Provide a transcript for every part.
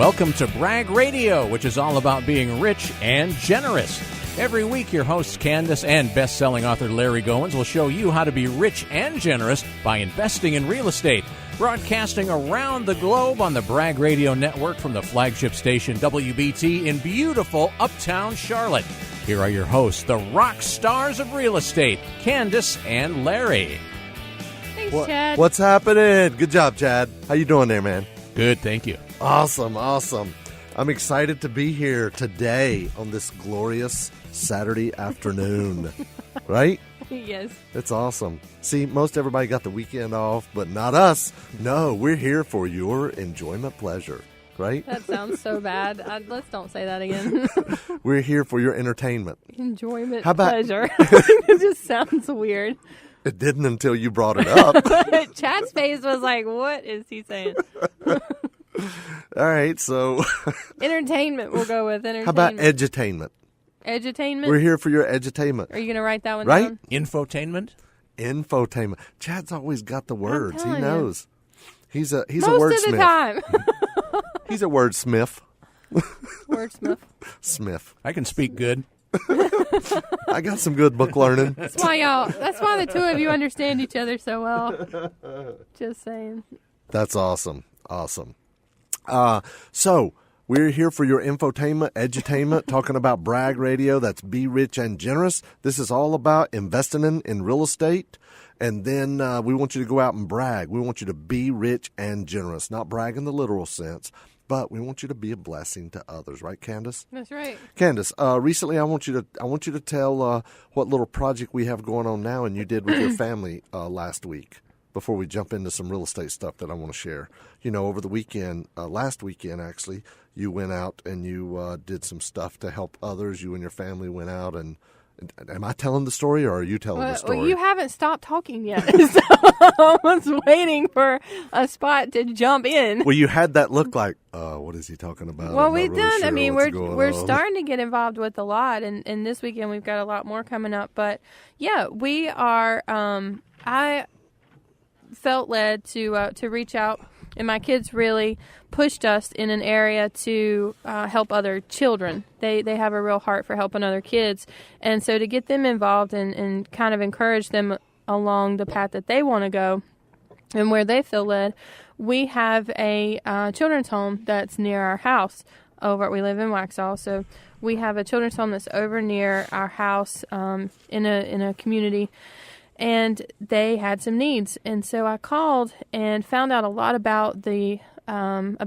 Welcome to Brag Radio, which is all about being rich and generous. Every week, your hosts Kandas and best-selling author Larry Goins will show you how to be rich and generous by investing in real estate. Broadcasting around the globe on the Brag Radio Network from the flagship station WBT in beautiful uptown Charlotte. Here are your hosts, the rock stars of real estate, Kandas and Larry. Thanks, Chad. What's happening? Good job, Chad. How you doing there, man? Good, thank you. Awesome. I'm excited to be here today on this glorious Saturday afternoon. Right? Yes. It's awesome. See, most everybody got the weekend off, but not us. No, we're here for your enjoyment pleasure. Right? That sounds so bad. Let's don't say that again. We're here for your entertainment. Enjoyment How about- pleasure. It just sounds weird. It didn't until you brought it up. Chad's face was like, what is he saying? All right, so Entertainment, we'll go with entertainment. how about edutainment? Edutainment? We're here for your edutainment. Are you going to write that one Right? down? Infotainment? Infotainment. Chad's always got the words. He telling you. knows. He's a Most wordsmith. of the time. He's a wordsmith. Wordsmith. Smith. I can speak good. I got some good book learning. That's why the two of you understand each other so well. Just saying. That's awesome. Awesome. So we're here for your infotainment, edutainment, talking about Brag Radio. That's Be Rich and Generous. This is all about investing in real estate. And then we want you to go out and brag. We want you to be rich and generous, not brag in the literal sense, but we want you to be a blessing to others. Right, Kandas? That's right. Candace, recently I want you to tell what little project we have going on now, and you did with your family last week. Before we jump into some real estate stuff that I want to share, over the weekend, last weekend actually, you went out and you did some stuff to help others. You and your family went out, and am I telling the story or are you telling the story? Well, you haven't stopped talking yet, so I was waiting for a spot to jump in. Well, you had that look like, what is he talking about? Well, I'm not we've really done. sure I mean, what's going we're on. starting to get involved with a lot, and this weekend we've got a lot more coming up. But yeah, we are. I felt led to reach out, and my kids really pushed us in an area to help other children. They have a real heart for helping other kids, and so to get them involved and kind of encourage them along the path that they want to go and where they feel led, we have a children's home that's near our house. We live in Waxhaw, so we have a children's home that's over near our house in a community. And they had some needs, and so I called and found out a lot about the home,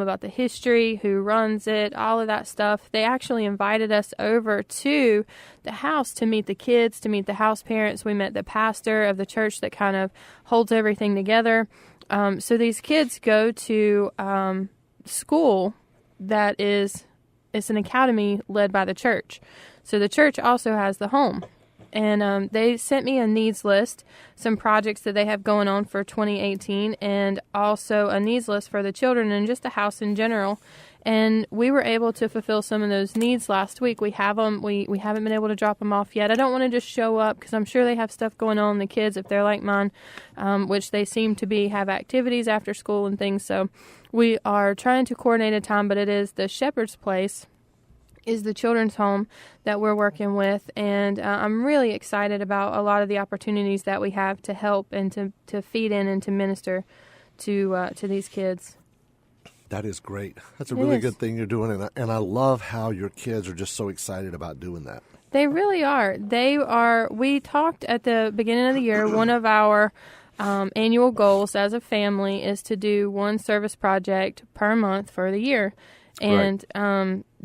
about the history, who runs it, all of that stuff. They actually invited us over to the house to meet the kids, to meet the house parents. We met the pastor of the church that kind of holds everything together. So these kids go to school that it's an academy led by the church. So the church also has the home. And they sent me a needs list, some projects that they have going on for 2018, and also a needs list for the children and just the house in general. And we were able to fulfill some of those needs last week. We have them. We haven't been able to drop them off yet. I don't want to just show up because I'm sure they have stuff going on, the kids, if they're like mine, which they seem to have activities after school and things. So we are trying to coordinate a time, but it is the Shepherd's Place is the children's home that we're working with, and I'm really excited about a lot of the opportunities that we have to help and to feed in and to minister to these kids. That is great. That's a really good thing you're doing, and I love how your kids are just so excited about doing that. They really are. We talked at the beginning of the year, one of our annual goals as a family is to do one service project per month for the year. And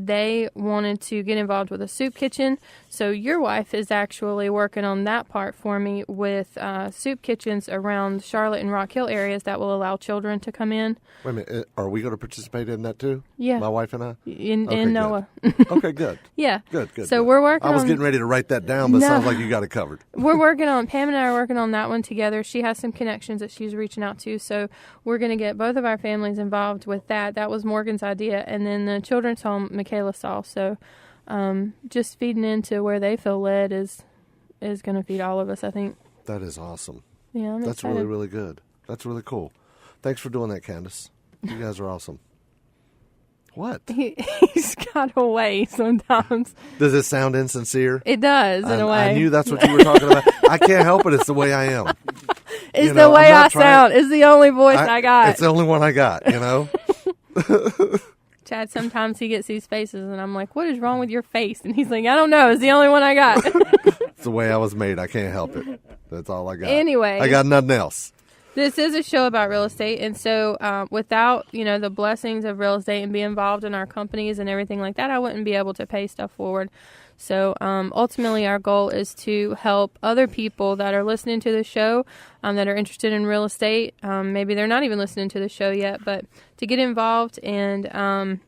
they wanted to get involved with a soup kitchen. So your wife is actually working on that part for me with soup kitchens around Charlotte and Rock Hill areas that will allow children to come in. Wait a minute. Are we going to participate in that too? Yeah. My wife and I? And Noah. Okay, good. Yeah. Good. So we're working on... I was getting ready to write that down, but it sounds like you got it covered. We're working on... Pam and I are working on that one together. She has some connections that she's reaching out to, so we're going to get both of our families involved with that. That was Morgan's idea. And then the children's home, Michaela saw. So just feeding into where they feel led is going to feed all of us, I think. That is awesome. Yeah, I'm That's excited. really, really good. That's really cool. Thanks for doing that, Candace. You guys are awesome. What? He's got a way sometimes. Does it sound insincere? It does, in a way. I knew that's what you were talking about. I can't help it. It's the way I am. It's the way I sound. It's the only voice I got. It's the only one I got, Chad, sometimes he gets these faces, and I'm like, what is wrong with your face? And he's like, I don't know. It's the only one I got. It's the way I was made. I can't help it. That's all I got. Anyway. I got nothing else. This is a show about real estate, and so without, the blessings of real estate and be involved in our companies and everything like that, I wouldn't be able to pay stuff forward. So ultimately, our goal is to help other people that are listening to the show that are interested in real estate. Maybe they're not even listening to the show yet, but to get involved. And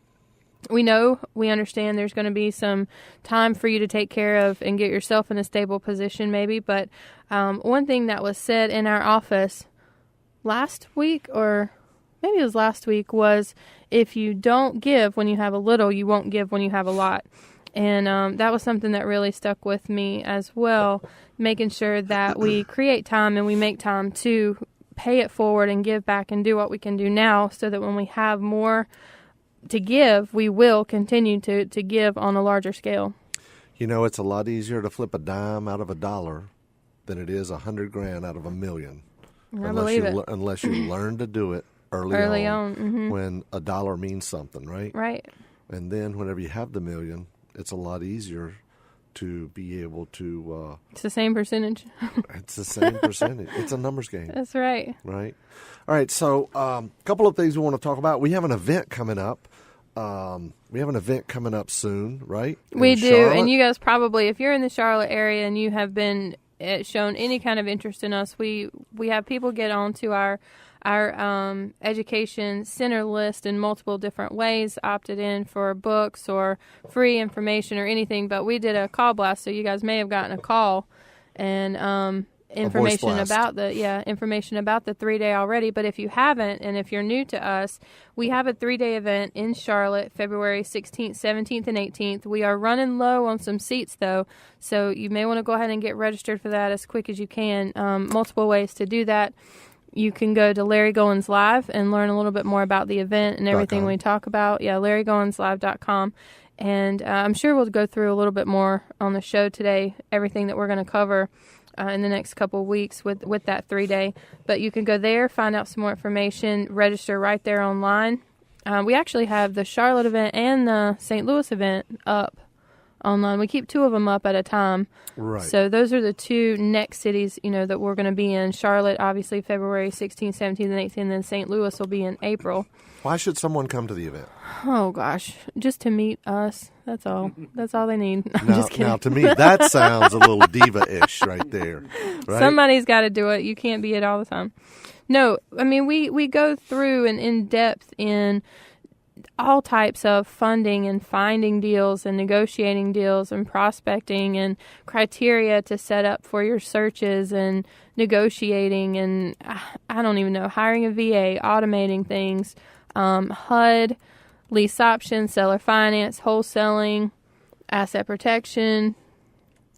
we understand there's going to be some time for you to take care of and get yourself in a stable position maybe. But one thing that was said in our office last week, or maybe it was last week, was if you don't give when you have a little, you won't give when you have a lot. And that was something that really stuck with me as well, making sure that we create time and we make time to pay it forward and give back and do what we can do now so that when we have more to give, we will continue to give on a larger scale. It's a lot easier to flip a dime out of $1 than it is $100,000 out of $1 million. I believe it. Unless you learn to do it early on mm-hmm. when $1 means something, right? Right. And then whenever you have the $1 million, it's a lot easier to be able to... it's the same percentage. It's the same percentage. It's a numbers game. That's right. Right. All right, so a couple of things we want to talk about. We have an event coming up. Soon, right? We do, Charlotte. and you guys probably, if you're in the Charlotte area and you have been shown any kind of interest in us, we have people get onto our education center list in multiple different ways, opted in for books or free information or anything. But we did a call blast, so you guys may have gotten a call and information about the 3-day already. But if you haven't, and if you're new to us, we have a 3-day event in Charlotte, February 16th, 17th, and 18th. We are running low on some seats, though, so you may want to go ahead and get registered for that as quick as you can. Multiple ways to do that. You can go to Larry Goins Live and learn a little bit more about the event and everything we talk about. Yeah, LarryGoinsLive.com. And I'm sure we'll go through a little bit more on the show today, everything that we're going to cover in the next couple of weeks with that 3-day. But you can go there, find out some more information, register right there online. We actually have the Charlotte event and the St. Louis event up online. We keep 2 of them up at a time. Right. So those are the 2 next cities, that we're going to be in. Charlotte, obviously, February 16th, 17th, and 18th, and then St. Louis will be in April. Why should someone come to the event? Oh, gosh. Just to meet us. That's all. That's all they need. I'm just kidding. Now, to me, that sounds a little diva-ish right there. Right? Somebody's got to do it. You can't be it all the time. No, I mean, we go through and in depth in all types of funding and finding deals and negotiating deals and prospecting and criteria to set up for your searches and negotiating and I don't even know, hiring a VA, automating things, HUD, lease options, seller finance, wholesaling, asset protection.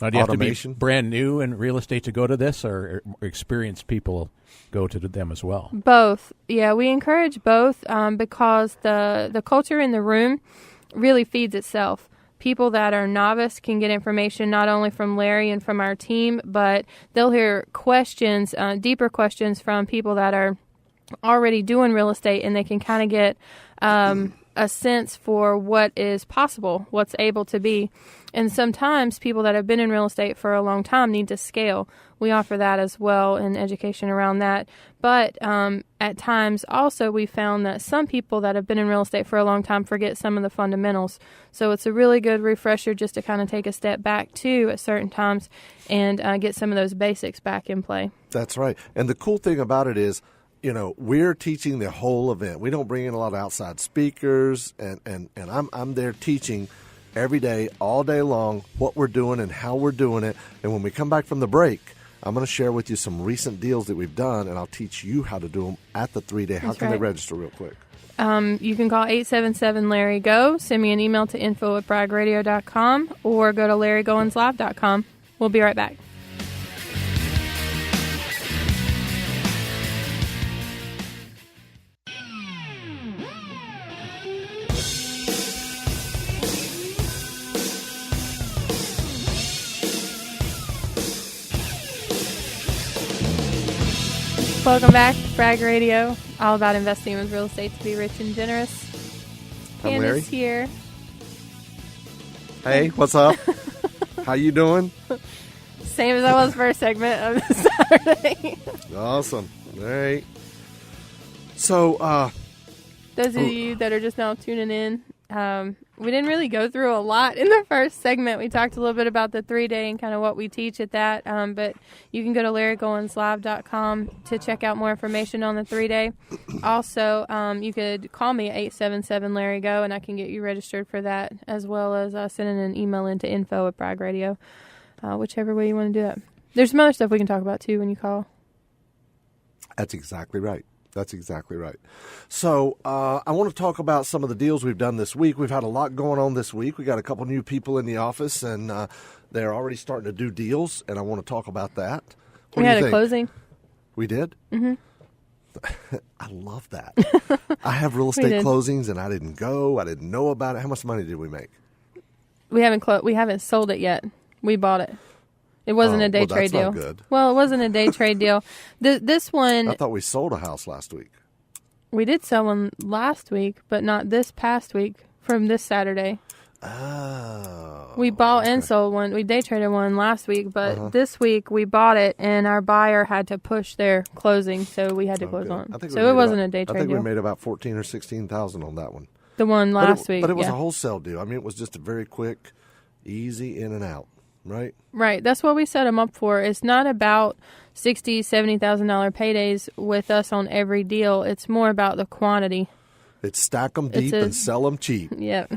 Now, do you have to be brand new in real estate to go to this, or experienced people go to them as well? Both. Yeah, we encourage both because the culture in the room really feeds itself. People that are novice can get information not only from Larry and from our team, but they'll hear questions, deeper questions from people that are already doing real estate, and they can kind of get a sense for what is possible, what's able to be. And sometimes people that have been in real estate for a long time need to scale. We offer that as well in education around that. But at times also we found that some people that have been in real estate for a long time forget some of the fundamentals. So it's a really good refresher just to kind of take a step back too at certain times and get some of those basics back in play. That's right. And the cool thing about it is, we're teaching the whole event. We don't bring in a lot of outside speakers, and I'm there teaching every day, all day long, what we're doing and how we're doing it. And when we come back from the break, I'm going to share with you some recent deals that we've done, and I'll teach you how to do them at the 3-day. How can they register real quick? You can call 877-LARRY-GO, send me an email to info@bragradio.com, or go to LarryGoinsLive.com. We'll be right back. Welcome back to Bragg Radio, all about investing with real estate to be rich and generous. I'm Larry. Candace here. Hey, what's up? How you doing? Same as I was first segment of the Saturday. Awesome. All right. So, Those of you that are just now tuning in, we didn't really go through a lot in the first segment. We talked a little bit about the 3-day and kind of what we teach at that, but you can go to LarryGoinsLive.com to check out more information on the 3-day. Also, you could call me at 877-LARRY-GO, and I can get you registered for that, as well as sending an email into info@Bragg Radio, whichever way you want to do that. There's some other stuff we can talk about, too, when you call. That's exactly right. That's exactly right. So I want to talk about some of the deals we've done this week. We've had a lot going on this week. We got a couple new people in the office, and they're already starting to do deals, and I want to talk about that. What We do had you a think? closing. We did? Mm-hmm. I love that. I have real We estate did. closings, and I didn't go. I didn't know about it. How much money did we make? We haven't sold it yet. We bought it. It wasn't a day well, trade that's deal. not good. Well, it wasn't a day trade deal. This one, I thought we sold a house last week. we did sell one last week, but not this past week from this Saturday. Oh. We bought and sold one. We day traded one last week, but this week we bought it, and our buyer had to push their closing, so we had to close good. on I it. think So it wasn't a day I trade think deal. we made about $14,000 or $16,000 on that one. The one last week. But it was yeah. a wholesale deal. I mean, it was just a very quick, easy in and out, right? Right. That's what we set them up for. It's not about $60,000, $70,000 paydays with us on every deal. It's more about the quantity. It's stack them deep and sell them cheap, Yeah.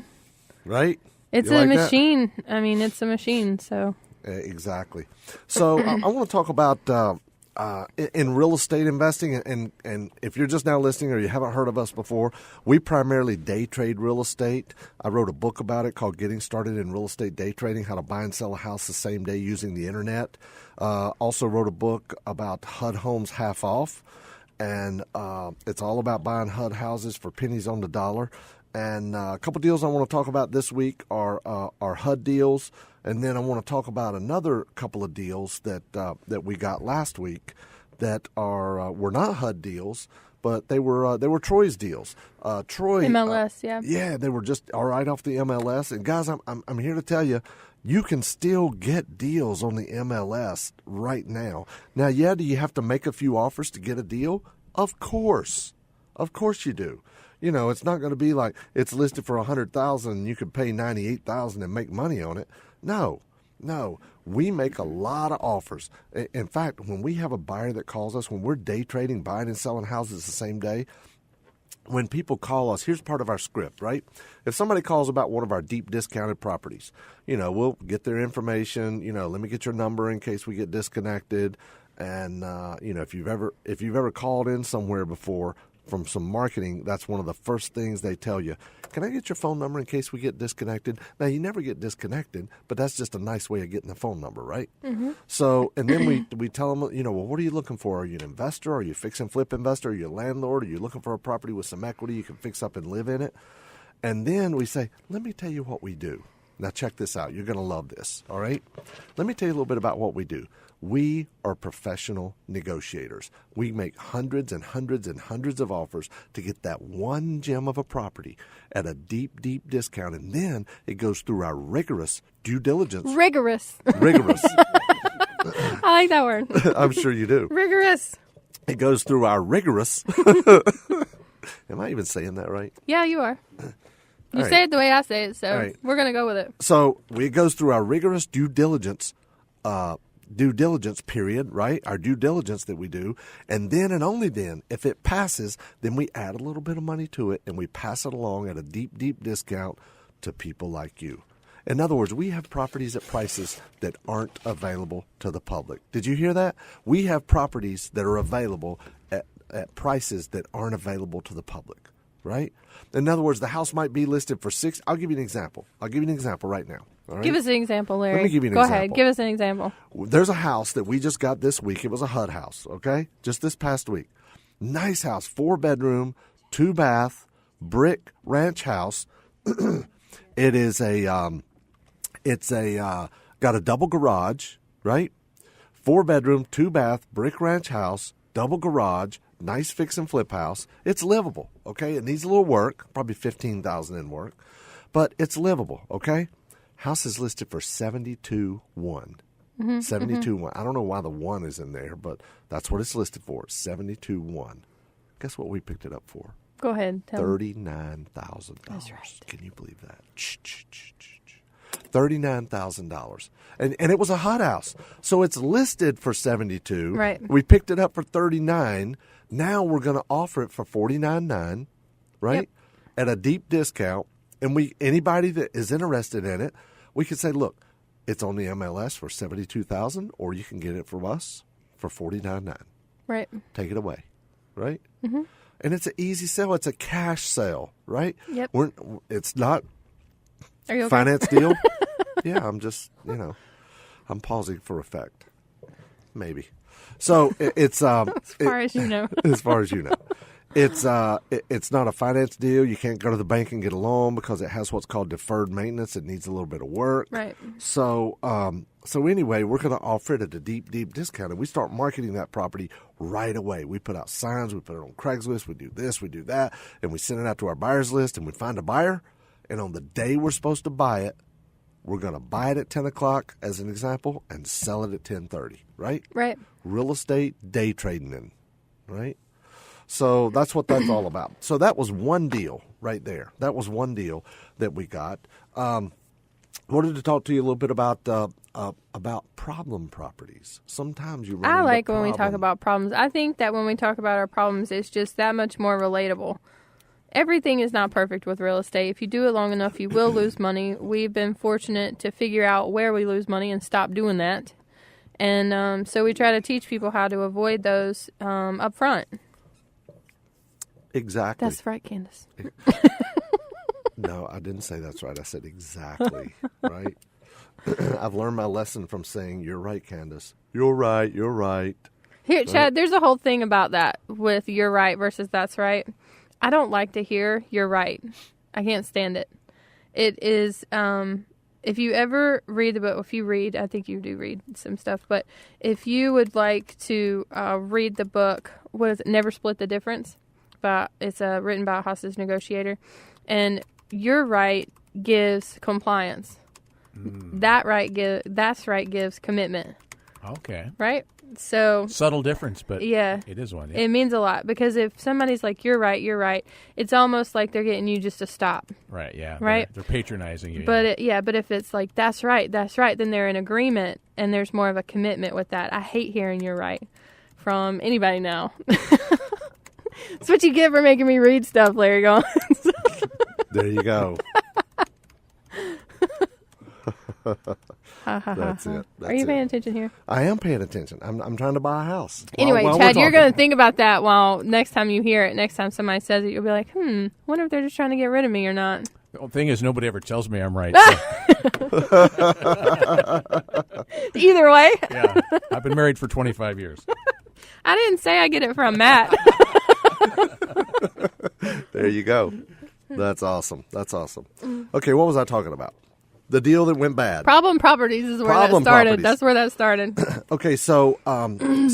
right? It's You a like that? machine. I mean, it's a machine, so. Exactly. So I want to talk about in real estate investing, and if you're just now listening or you haven't heard of us before, we primarily day trade real estate. I wrote a book about it called Getting Started in Real Estate Day Trading, How to Buy and Sell a House the Same Day Using the Internet. Also wrote a book about HUD homes half off, and it's all about buying HUD houses for pennies on the dollar. And a couple deals I want to talk about this week are HUD deals, and then I want to talk about another couple of deals that we got last week that were not HUD deals, but they were Troy's deals. Troy MLS, yeah. Yeah, they were just all right off the MLS. And guys, I'm here to tell you, you can still get deals on the MLS right now. Now, yeah, do you have to make a few offers to get a deal? Of course you do. You know, it's not going to be like it's listed for $100,000 and you could pay $98,000 and make money on it. No, we make a lot of offers. In fact, when we have a buyer that calls us, when we're day trading, buying and selling houses the same day, when people call us, here's part of our script, right? If somebody calls about one of our deep discounted properties, you know, we'll get their information. You know, let me get your number in case we get disconnected. And you know, if you've ever called in somewhere before from some marketing, that's one of the first things they tell you. Can I get your phone number in case we get disconnected? Now, you never get disconnected, but that's just a nice way of getting the phone number, right? Mm-hmm. So, and then we tell them, you know, well, what are you looking for? Are you an investor? Are you a fix and flip investor? Are you a landlord? Are you looking for a property with some equity you can fix up and live in it? And then we say, let me tell you what we do. Now, check this out. You're going to love this, all right? Let me tell you a little bit about what we do. We are professional negotiators. We make hundreds and hundreds and hundreds of offers to get that one gem of a property at a deep, deep discount, and then it goes through our rigorous due diligence. Rigorous. Rigorous. I like that word. I'm sure you do. Rigorous. It goes through our rigorous. Am I even saying that right? Yeah, you are. You right. say it the way I say it, so right. we're going to go with it. So it goes through our rigorous due diligence period, right? Our due diligence that we do. And then and only then, if it passes, then we add a little bit of money to it and we pass it along at a deep, deep discount to people like you. In other words, we have properties at prices that aren't available to the public. Did you hear that? We have properties that are available at prices that aren't available to the public, right? In other words, the house might be listed for $6. I'll give you an example. right now. All right? Give us an example, Larry. Let me give you an Go example. ahead. Give us an example. There's a house that we just got this week. It was a HUD house, okay? Just this past week. Nice house, 4-bedroom, 2-bath, brick ranch house. It is got a double garage, right? 4-bedroom, 2-bath, brick ranch house, double garage, nice fix and flip house. It's livable, okay? It needs a little work, probably $15,000 in work, but it's livable, okay? House is listed for $72,100. 72.1. I don't know why the 1 is in there, but that's what it's listed for. 72.1. Guess what we picked it up for? Go ahead. Tell me. $39,000. That's right. Can you believe that? $39,000. And it was a hot house. So it's listed for 72. Right. We picked it up for 39. Now we're going to offer it for 49.9, right? Yep. At a deep discount. And anybody that is interested in it, we could say, look, it's on the MLS for $72,000, or you can get it from us for $49.9. Right. Take it away, right? Mm-hmm. And it's an easy sale. It's a cash sale, right? Yep. It's not Are you okay? finance deal. Yeah, I'm just, I'm pausing for effect. Maybe. So it's as far as you know. As far as you know. It's not a finance deal. You can't go to the bank and get a loan because it has what's called deferred maintenance. It needs a little bit of work. Right. So anyway, we're going to offer it at a deep, deep discount, and we start marketing that property right away. We put out signs. We put it on Craigslist. We do this. We do that, and we send it out to our buyers list, and we find a buyer. And on the day we're supposed to buy it, we're going to buy it at 10 o'clock, as an example, and sell it at 10:30. Right. Right. Real estate day trading in. Right. So that's what that's all about. So that was one deal right there. That was one deal that we got. Wanted to talk to you a little bit about problem properties. Sometimes you run I into like when we talk problem. about problems. I think that when we talk about our problems, it's just that much more relatable. Everything is not perfect with real estate. If you do it long enough, you will lose money. We've been fortunate to figure out where we lose money and stop doing that. And so we try to teach people how to avoid those up front. Exactly. That's right, Candace. No, I didn't say that's right. I said exactly, right? I've learned my lesson from saying, you're right, Candace. You're right, you're right. Here, Right. Chad, there's a whole thing about that with you're right versus that's right. I don't like to hear you're right. I can't stand it. It is, if you ever read the book, I think you do read some stuff, but if you would like to read the book, what is it, Never Split the Difference? It's written by a hostage negotiator. And you're right gives compliance. That's right gives commitment. Okay. Right? So Subtle difference, but yeah, it is one. Yeah. it means a lot, because if somebody's like, you're right, it's almost like they're getting you just to stop. Right, yeah. Right? They're patronizing you. But but if it's like, that's right, then they're in agreement, and there's more of a commitment with that. I hate hearing you're right from anybody now. That's what you get for making me read stuff, Larry Goins. There you go. That's it. Are you paying attention here? I am paying attention. I'm trying to buy a house. Anyway, while Chad, we're you're going to talking. think about that while next time you hear it. Next time somebody says it, you'll be like, wonder if they're just trying to get rid of me or not. The thing is, nobody ever tells me I'm right. So, Either way, yeah. I've been married for 25 years. I didn't say I get it from Matt. There you go. That's awesome. That's awesome. Okay, what was I talking about? The deal that went bad. Problem properties is where Problem that started. properties. That's where that started. Okay, so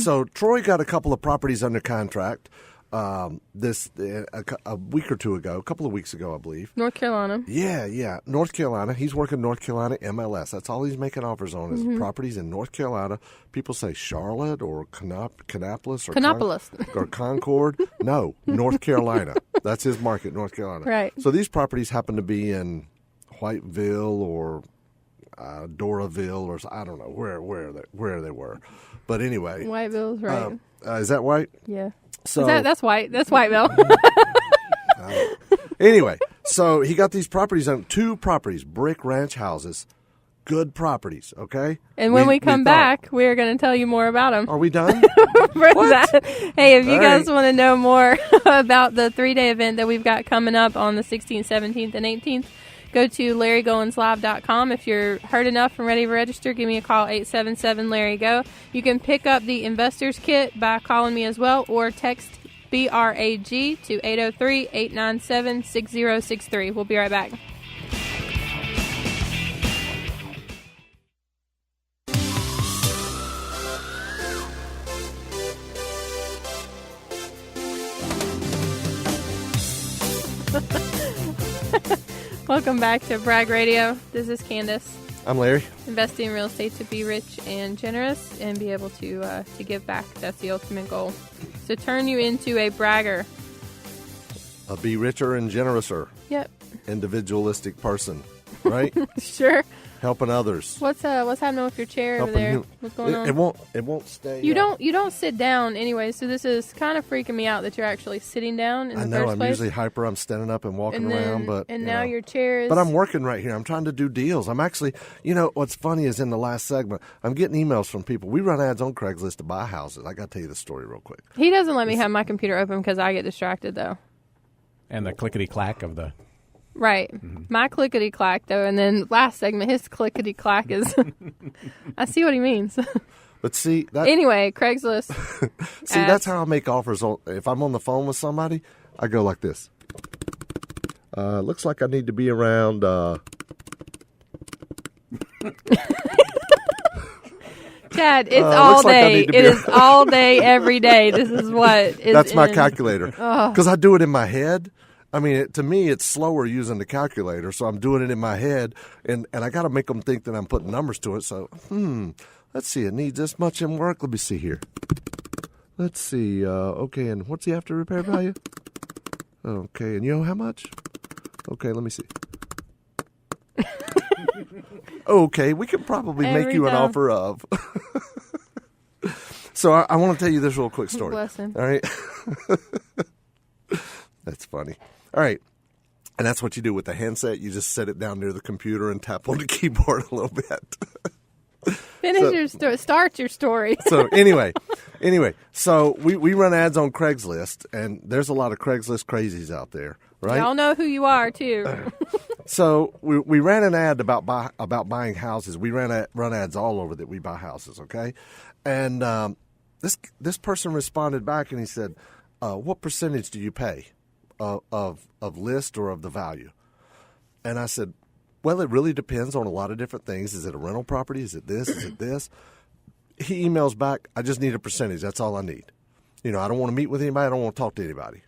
so Troy got a couple of properties under contract a week or two ago, a couple of weeks ago, I believe. North Carolina. Yeah. North Carolina. He's working North Carolina MLS. That's all he's making offers on is properties in North Carolina. People say Charlotte or Kannapolis or Kannapolis. or Concord. No, North Carolina. That's his market, North Carolina. Right. So these properties happen to be in Whiteville or Doraville, or I don't know where they were. But anyway. Whiteville's right. Is that White? Yeah. So That's white. That's Whiteville. Anyway, so he got these properties on 2 properties, brick ranch houses, good properties. Okay. And when we come thought- back, we're going to tell you more about them. Are we done? Hey, if you All guys right. want to know more about the 3-day event that we've got coming up on the 16th, 17th, and 18th, go to LarryGoinsLive.com. If you're heard enough and ready to register, give me a call, 877-LARRY-GO. You can pick up the Investor's Kit by calling me as well, or text BRAG to 803-897-6063. We'll be right back. Welcome back to Brag Radio. This is Kandas. I'm Larry. Investing in real estate to be rich and generous and be able to give back. That's the ultimate goal. To turn you into a bragger. Be richer and generouser. Yep. Individualistic person, right? Sure. Helping others. What's happening with your chair over there? What's going on? It won't stay. You don't sit down anyway, so this is kind of freaking me out that you're actually sitting down in the first place. I know, I'm usually hyper. I'm standing up and walking around, but now your chair is. But I'm working right here. I'm trying to do deals. I'm actually, what's funny is in the last segment, I'm getting emails from people. We run ads on Craigslist to buy houses. I got to tell you the story real quick. He doesn't let me have my computer open because I get distracted though. And the clickety clack of the. Right. Mm-hmm. My clickety-clack, though, and then last segment, his clickety-clack is... I see what he means. But see... Anyway, Craigslist. See, that's how I make offers. If I'm on the phone with somebody, I go like this. Looks like I need to be around... Chad, it's all day. It is all day, every day. This is what is That's my calculator. Because I do it in my head. I mean, to me, it's slower using the calculator, so I'm doing it in my head, and I got to make them think that I'm putting numbers to it. So, let's see, it needs this much in work. Let me see here. Let's see. Okay, and what's the after repair value? Okay, and you know how much? Okay, let me see. Okay, we can probably make you an offer of. So I want to tell you this real quick story. Bless him. All right. That's funny. All right. And that's what you do with the handset. You just set it down near the computer and tap on the keyboard a little bit. Finish your story. Start your story. So anyway, so we run ads on Craigslist, and there's a lot of Craigslist crazies out there, right? Y'all know who you are, too. So we ran an ad about buying houses. We run ads all over that we buy houses, okay? And this person responded back, and he said, what percentage do you pay of list or of the value? And I said, well, it really depends on a lot of different things. Is it a rental property? Is it this? Is it this? He emails back, I just need a percentage. That's all I need. I don't want to meet with anybody. I don't want to talk to anybody.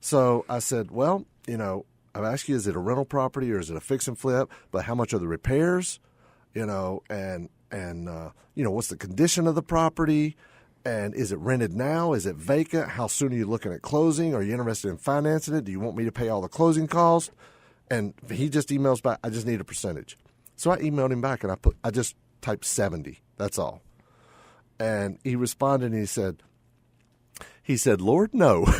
So I said, well, I've asked you, is it a rental property or is it a fix and flip? But how much are the repairs? And what's the condition of the property? And is it rented now? Is it vacant? How soon are you looking at closing? Are you interested in financing it? Do you want me to pay all the closing costs? And he just emails back, I just need a percentage. So I emailed him back, and I just typed 70. That's all. And he responded, and he said, Lord, no.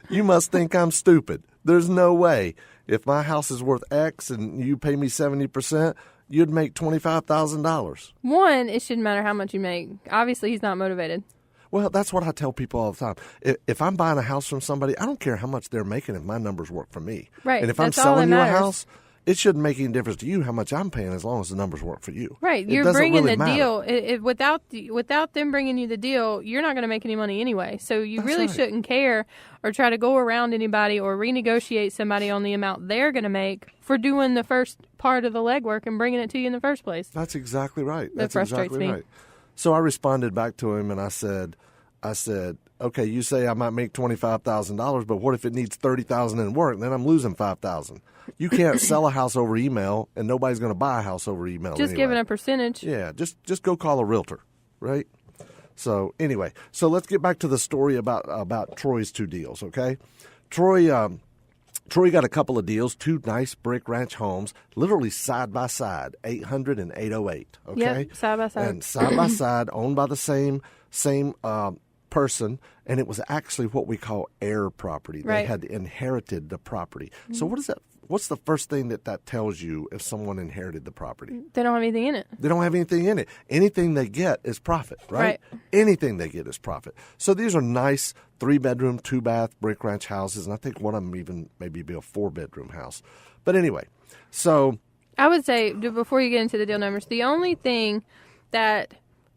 You must think I'm stupid. There's no way. If my house is worth X and you pay me 70%, you'd make $25,000. One, it shouldn't matter how much you make. Obviously, he's not motivated. Well, that's what I tell people all the time. If I'm buying a house from somebody, I don't care how much they're making if my numbers work for me. Right. And if I'm selling you a house, it shouldn't make any difference to you how much I'm paying as long as the numbers work for you. Right. You're bringing the deal. Without them bringing you the deal, you're not going to make any money anyway. So you really shouldn't care or try to go around anybody or renegotiate somebody on the amount they're going to make for doing the first part of the legwork and bringing it to you in the first place. That's exactly right. That frustrates me. Right. So I responded back to him and I said, okay, you say I might make $25,000, but what if it needs $30,000 in work? Then I'm losing $5,000. You can't sell a house over email, and nobody's going to buy a house over email. Just giving a percentage. Yeah, just go call a realtor, right? So anyway, let's get back to the story about Troy's two deals. Okay, Troy got a couple of deals, two nice brick ranch homes, literally side by side, 800 and 808. Okay, yep, side by side, and side by side, owned by the same person, and it was actually what we call heir property. Right. They had inherited the property. Mm-hmm. So what is that? What's the first thing that tells you if someone inherited the property? They don't have anything in it. They don't have anything in it. Anything they get is profit, right? Anything they get is profit. So these are nice 3-bedroom, 2-bath brick ranch houses, and I think one of them even maybe be a 4-bedroom house. But anyway, so I would say, before you get into the deal numbers, the only thing that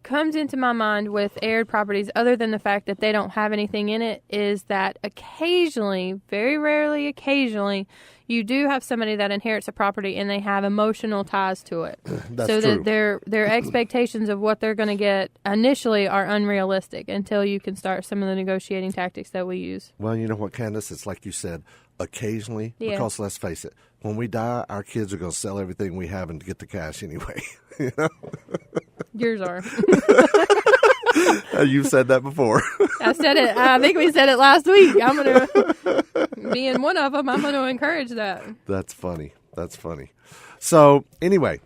comes into my mind with aired properties, other than the fact that they don't have anything in it, is that occasionally, very rarely occasionally, you do have somebody that inherits a property and they have emotional ties to it. That's so true. that their expectations of what they're going to get initially are unrealistic until you can start some of the negotiating tactics that we use. Well, you know what, Candace? It's like you said, occasionally, Yeah. because let's face it, when we die, our kids are going to sell everything we have and get the cash anyway. You know? Yours are. You've said that before. I said it. I think we said it last week. I'm going to, being one of them, I'm going to encourage that. That's funny. That's funny. So anyway,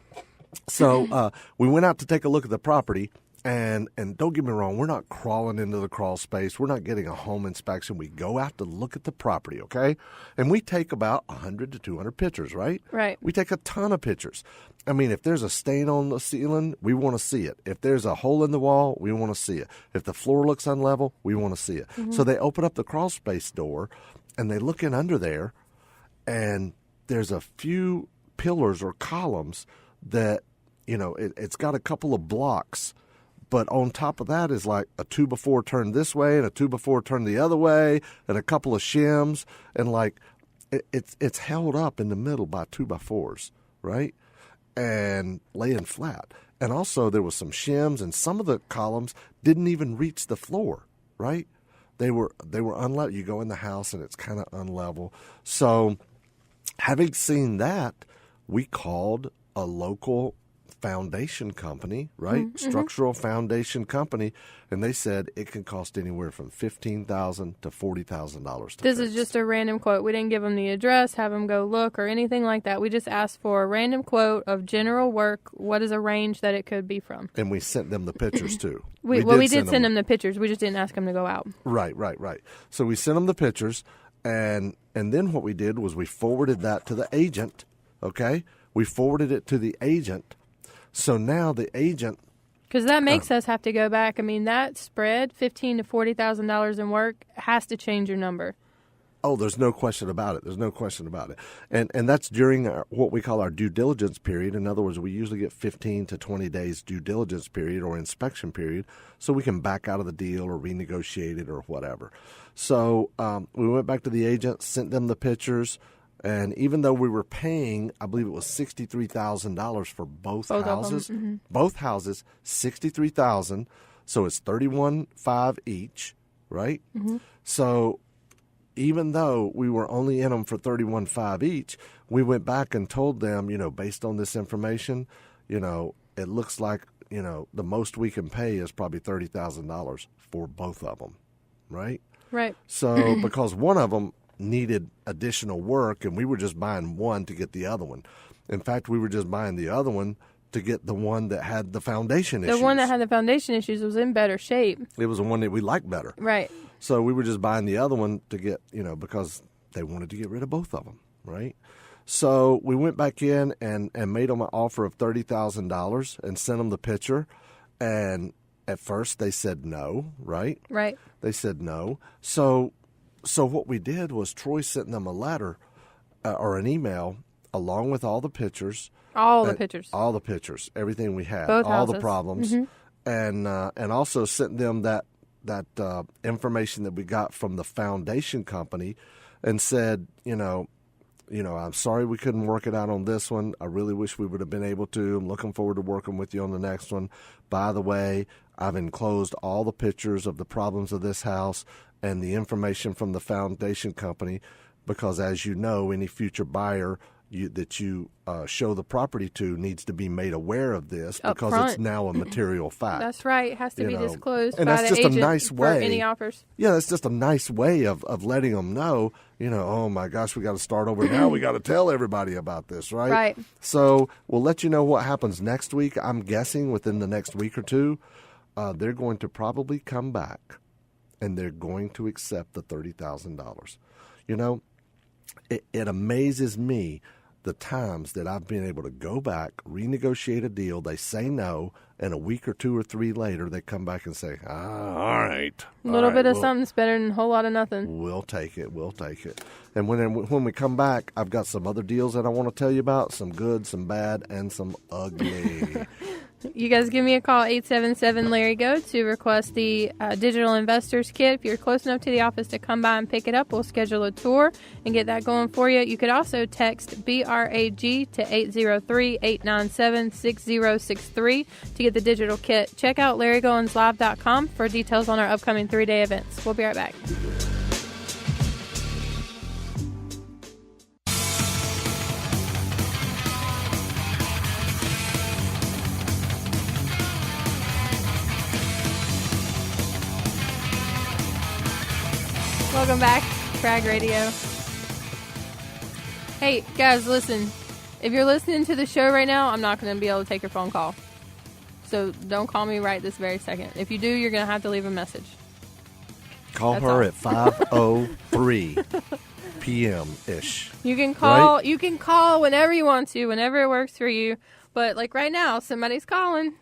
we went out to take a look at the property, and don't get me wrong, we're not crawling into the crawl space. We're not getting a home inspection. We go out to look at the property, okay? And we take about 100 to 200 pictures, right? Right. We take a ton of pictures. I mean, if there's a stain on the ceiling, we want to see it. If there's a hole in the wall, we want to see it. If the floor looks unlevel, we want to see it. Mm-hmm. So they open up the crawl space door, and they look in under there, and there's a few pillars or columns that, you know, it's got a couple of blocks, but on top of that is like a 2x4 turned this way and a 2x4 turned the other way and a couple of shims, and like it's held up in the middle by 2x4s, right? And laying flat. And also there was some shims, and some of the columns didn't even reach the floor, right? They were unlevel. You go in the house and it's kind of unlevel. So having seen that, we called a local foundation company, right? Mm-hmm. Structural foundation company, and they said it can cost anywhere from $15,000 to $40,000 to This fix. is just a random quote. We didn't give them the address, have them go look, or anything like that. We just asked for a random quote of general work. What is a range that it could be from? And we sent them the pictures too. We did send them the pictures. We just didn't ask them to go out. Right. So we sent them the pictures, and then what we did was we forwarded that to the agent, okay? We forwarded it to the agent. So now the agent... Because that makes us have to go back. I mean, that spread, $15,000 to $40,000 in work, has to change your number. Oh, there's no question about it. And that's during what we call our due diligence period. In other words, we usually get 15 to 20 days due diligence period or inspection period, so we can back out of the deal or renegotiate it or whatever. So we went back to the agent, sent them the pictures, and even though we were paying, I believe it was $63,000 for both houses. Mm-hmm. Both houses, $63,000. So it's $31,500 each, right? Mm-hmm. So even though we were only in them for $31,500 each, we went back and told them, you know, based on this information, you know, it looks like, you know, the most we can pay is probably $30,000 for both of them, right? Right. So because one of them needed additional work, and we were just buying one to get the other one. In fact, we were just buying the other one to get the one that had the foundation issues. The one that had the foundation issues was in better shape. It was the one that we liked better. Right. So we were just buying the other one to get, you know, because they wanted to get rid of both of them, right? So we went back in and made them an offer of $30,000 and sent them the picture. And at first they said no, right? Right. They said no. So what we did was Troy sent them a letter or an email along with all the pictures. All the pictures. Everything we had. Both all houses. the problems. Mm-hmm. And also sent them that information that we got from the foundation company and said, you know, I'm sorry we couldn't work it out on this one. I really wish we would have been able to. I'm looking forward to working with you on the next one. By the way, I've enclosed all the pictures of the problems of this house and the information from the foundation company, because as you know, any future buyer that you show the property to needs to be made aware of this because it's now a material fact. That's right. It has to be disclosed and by that's the just agent a nice way. for any offers. Yeah, that's just a nice way of letting them know, you know, oh my gosh, we got to start over now. We got to tell everybody about this, right? Right. So we'll let you know what happens next week. I'm guessing within the next week or two, they're going to probably come back and they're going to accept the $30,000. You know, it amazes me the times that I've been able to go back, renegotiate a deal, they say no, and a week or two or three later, they come back and say, all right. A little bit of something's better than a whole lot of nothing. We'll take it. And when we come back, I've got some other deals that I want to tell you about, some good, some bad, and some ugly. You guys give me a call, 877-LARRY-GO, to request the Digital Investors Kit. If you're close enough to the office to come by and pick it up, we'll schedule a tour and get that going for you. You could also text BRAG to 803-897-6063 to get the digital kit. Check out LarryGoinsLive.com for details on our upcoming 3-day events. We'll be right back. Welcome back, Brag Radio. Hey, guys, listen. If you're listening to the show right now, I'm not going to be able to take your phone call. So don't call me right this very second. If you do, you're going to have to leave a message. Call That's her all. at 5:03 p.m.-ish. You can call. Right? You can call whenever you want to, whenever it works for you. But like right now, somebody's calling.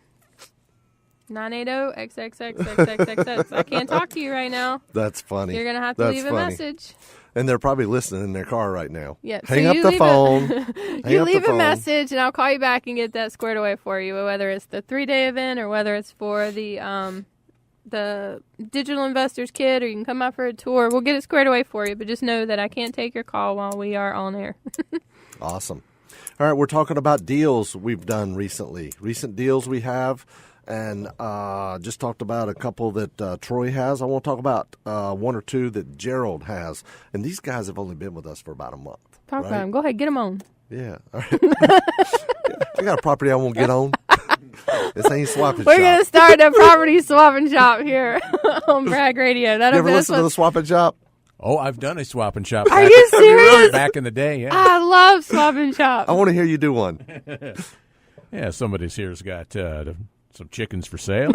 980-XXXXXXX. I can't talk to you right now. That's funny. You're going to have to leave a funny. message. And they're probably listening in their car right now. Yeah. Hang so up you the leave phone. You leave a message, and I'll call you back and get that squared away for you, whether it's the 3-day event or whether it's for the Digital Investors Kit, or you can come out for a tour. We'll get it squared away for you, but just know that I can't take your call while we are on air. Awesome. All right, we're talking about deals we've done recently. Recent deals we have. And just talked about a couple that Troy has. I want to talk about one or two that Gerald has. And these guys have only been with us for about a month. Talk about them. Go ahead, get them on. Yeah. All right. I got a property I won't get on. This ain't swapping We're shop. going to start a property swapping shop here on Brag Radio. You ever listen to the swapping shop? Oh, I've done a swap and shop. Are you serious? Back in the day, yeah. I love swapping shop. I want to hear you do one. Yeah, somebody's here's got some chickens for sale.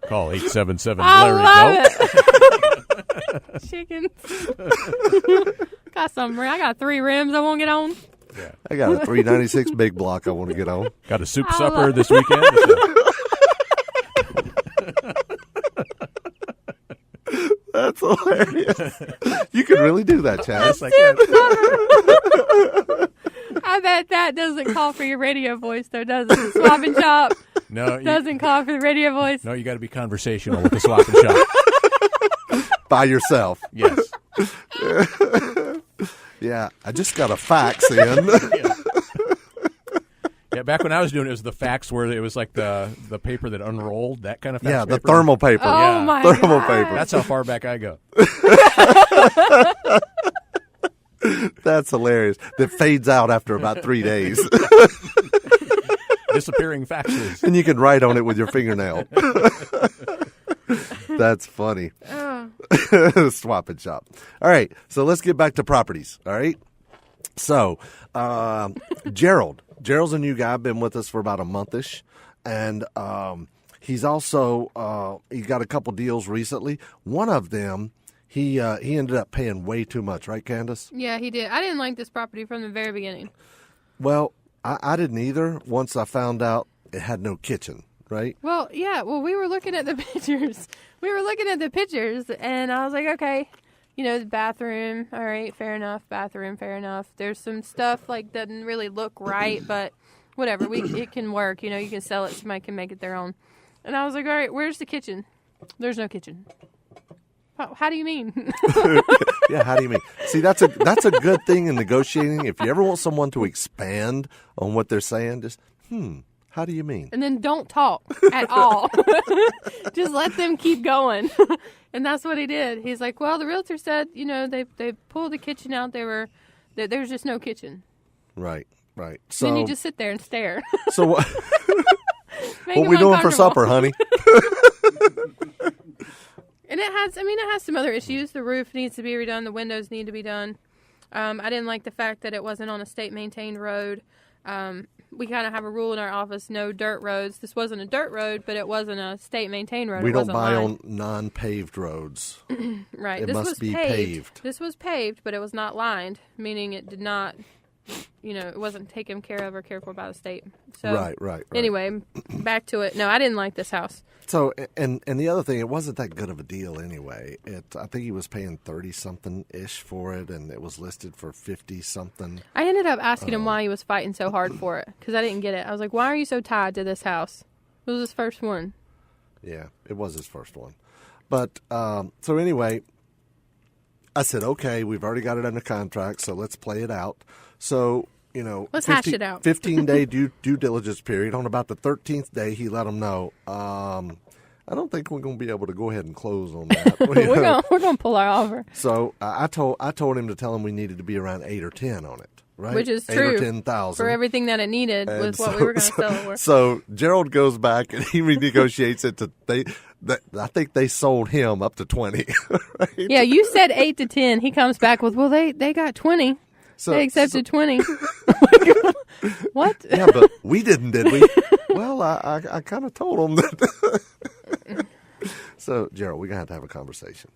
Call 877-LARRY-GO. Chickens. I got 3 rims I won't get on. Yeah. I got a 396 big block I want to get on. Got a soup supper this weekend. That's hilarious. You can really do that, Chad. Yes, I can. I bet that doesn't call for your radio voice, though, does it? Swap and shop No, doesn't call for the radio voice. No, you got to be conversational with the swap and shop. By yourself. Yes. Yeah, I just got a fax in. Yeah, back when I was doing it, was the fax where it was like the paper that unrolled, that kind of fax Yeah, the paper. thermal paper. Oh, Yeah. my Thermal God. paper. That's how far back I go. That's hilarious. That fades out after about 3 days. Disappearing faxes. And you can write on it with your fingernail. That's funny. Oh. Swap and shop. All right, so let's get back to properties. All right. So, Gerald's a new guy, been with us for about a month-ish, and he's also he got a couple deals recently. One of them, he ended up paying way too much, right, Kandas? Yeah, he did. I didn't like this property from the very beginning. Well, I didn't either. Once I found out it had no kitchen, right? Well, yeah. Well, we were looking at the pictures. And I was like, okay, the bathroom. All right, fair enough. Bathroom, fair enough. There's some stuff like doesn't really look right, but whatever. It can work. You can sell it. Somebody can make it their own. And I was like, all right, where's the kitchen? There's no kitchen. How do you mean? Yeah, how do you mean? See, that's a good thing in negotiating. If you ever want someone to expand on what they're saying, just how do you mean? And then don't talk at all. Just let them keep going. And that's what he did. He's like, well, the realtor said, they pulled the kitchen out. There's just no kitchen. Right. So Then you just sit there and stare. So what? Make What him we doing for uncomfortable. supper, honey? And it has some other issues. The roof needs to be redone. The windows need to be done. I didn't like the fact that it wasn't on a state-maintained road. We kind of have a rule in our office, no dirt roads. This wasn't a dirt road, but it wasn't a state-maintained road. We It don't wasn't buy lined. on non-paved roads. Right. It This must was be paved. This was paved, but it was not lined, meaning it did not it wasn't taken care of or cared for by the state. So Right. Anyway, back to it. No, I didn't like this house. So, and the other thing, it wasn't that good of a deal anyway. I think he was paying 30-something-ish for it, and it was listed for 50-something. I ended up asking him why he was fighting so hard for it, because I didn't get it. I was like, why are you so tied to this house? It was his first one. Yeah, it was his first one. But, so anyway, I said, okay, we've already got it under contract, so let's play it out. So, let's hash it out. 15-day due diligence period. On about the 13th day, he let them know, I don't think we're going to be able to go ahead and close on that. We're going to pull our offer. So I told him to tell him we needed to be around 8 or 10 on it. Right? Which is 8 true. or 10,000 for everything that it needed was what we were going to sell it for. So Gerald goes back and he renegotiates it to I think they sold him up to 20. Right? Yeah, you said 8 to 10. He comes back with, well, they got 20. So, they accepted 20. What? Yeah, but we didn't, did we? Well, I kind of told him that. So Gerald, we're going to have a conversation.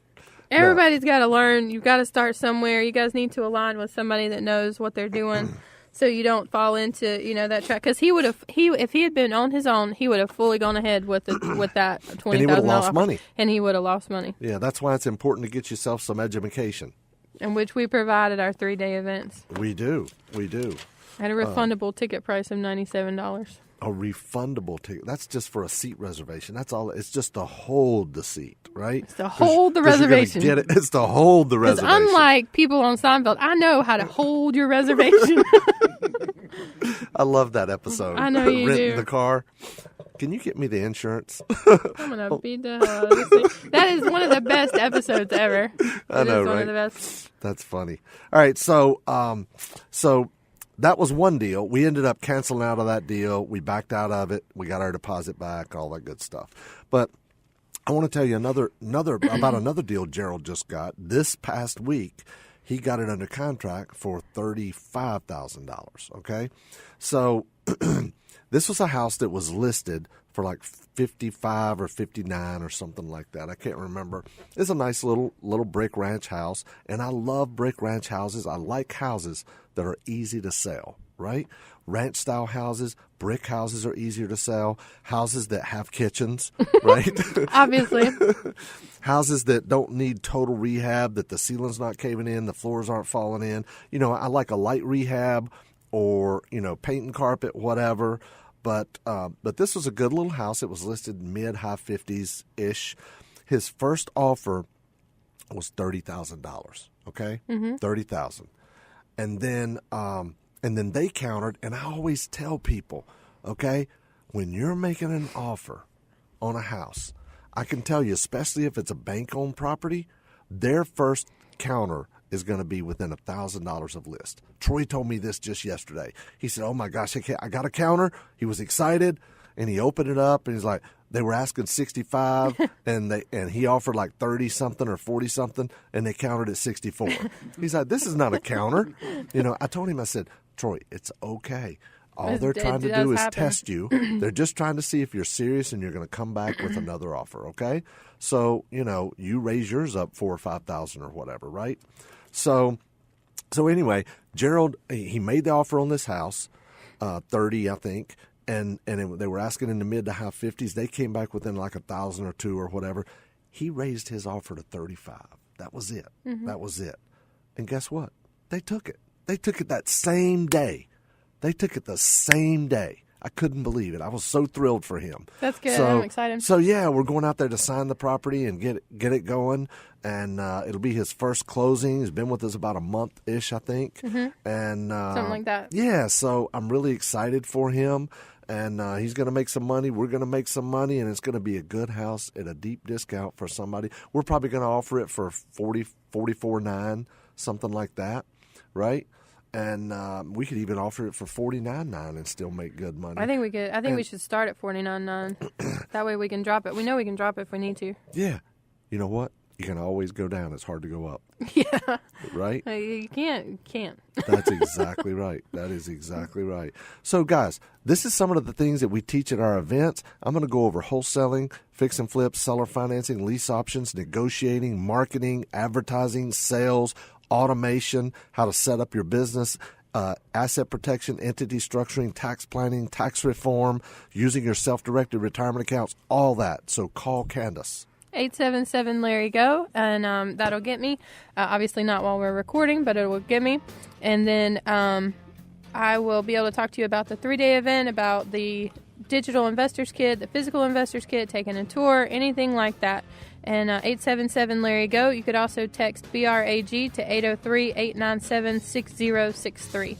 Everybody's got to learn. You've got to start somewhere. You guys need to align with somebody that knows what they're doing, so you don't fall into that trap. Because if he had been on his own, he would have fully gone ahead with that $20,000. And he would have lost money. And he would have lost money. Yeah, that's why it's important to get yourself some education. In which we provided our 3-day events. We do. At a refundable ticket price of $97. A refundable ticket. That's just for a seat reservation. That's all. It's just to hold the seat, right? It's to hold the reservation. Get it. It's to hold the reservation. Unlike people on Seinfeld, I know how to hold your reservation. I love that episode. I know you Renting do. the car. Can you get me the insurance? I'm going to beat the hell out of this thing. That is one of the best episodes ever. I know, one right? of the best. That's funny. All right, so that was one deal. We ended up canceling out of that deal. We backed out of it. We got our deposit back, all that good stuff. But I want to tell you another about another deal Gerald just got. This past week, he got it under contract for $35,000, okay? So this was a house that was listed for like 55 or 59 or something like that. I can't remember. It's a nice little brick ranch house, and I love brick ranch houses. I like houses that are easy to sell, right? Ranch-style houses, brick houses are easier to sell. Houses that have kitchens, right? Obviously. Houses that don't need total rehab, that the ceiling's not caving in, the floors aren't falling in. I like a light rehab or, paint and carpet, whatever. But this was a good little house. It was listed mid-high 50s-ish. His first offer was $30,000, okay? Mm-hmm. $30,000. And then they countered, and I always tell people, okay, when you're making an offer on a house, I can tell you, especially if it's a bank-owned property, their first counter is going to be within $1,000 of list. Troy told me this just yesterday. He said, oh my gosh, I got a counter. He was excited, and he opened it up, and he's like, they were asking 65, and he offered like 30 something or 40 something, and they countered at 64. He's like, this is not a counter. I told him, I said, Troy, it's okay. All they're trying to do is test you. They're just trying to see if you're serious and you're going to come back with another offer, okay? So, you raise yours up $4,000 or $5,000 or whatever, right? So anyway, Gerald, he made the offer on this house, 30, I think, and they were asking in the mid to high 50s. They came back within like 1,000 or 2 or whatever. He raised his offer to 35. That was it. Mm-hmm. That was it. And guess what? They took it. They took it that same day. They took it the same day. I couldn't believe it. I was so thrilled for him. That's good. I'm excited. So, yeah, we're going out there to sign the property and get it going. And it'll be his first closing. He's been with us about a month-ish, I think. Mm-hmm. And something like that. Yeah, so I'm really excited for him. And he's going to make some money. We're going to make some money. And it's going to be a good house at a deep discount for somebody. We're probably going to offer it for $44,900, something like that, right? And we could even offer it for $49,900 and still make good money. I think we could. I think we should start at $49,900. That way we can drop it. We know we can drop it if we need to. Yeah. You know what? You can always go down. It's hard to go up. Yeah. Right? You can't. That's exactly right. That is exactly right. So, guys, this is some of the things that we teach at our events. I'm going to go over wholesaling, fix and flip, seller financing, lease options, negotiating, marketing, advertising, sales, automation, how to set up your business, asset protection, entity structuring, tax planning, tax reform, using your self-directed retirement accounts, all that. So call Kandas. 877-LARRY-GO, and that'll get me. Obviously not while we're recording, but it will get me. And then I will be able to talk to you about the 3-day event, about the digital investors kit, the physical investors kit, taking a tour, anything like that. And 877-LARRY-GO. You could also text BRAG to 803-897-6063.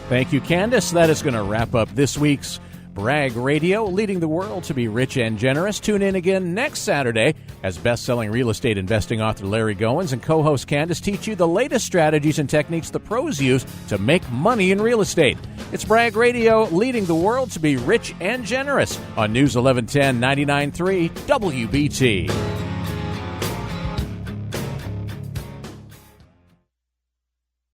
Thank you, Kandas. That is going to wrap up this week's Brag Radio, leading the world to be rich and generous. Tune in again next Saturday as best-selling real estate investing author Larry Goins and co-host Kandas teach you the latest strategies and techniques the pros use to make money in real estate. It's Brag Radio, leading the world to be rich and generous on News 1110 99.3 WBT.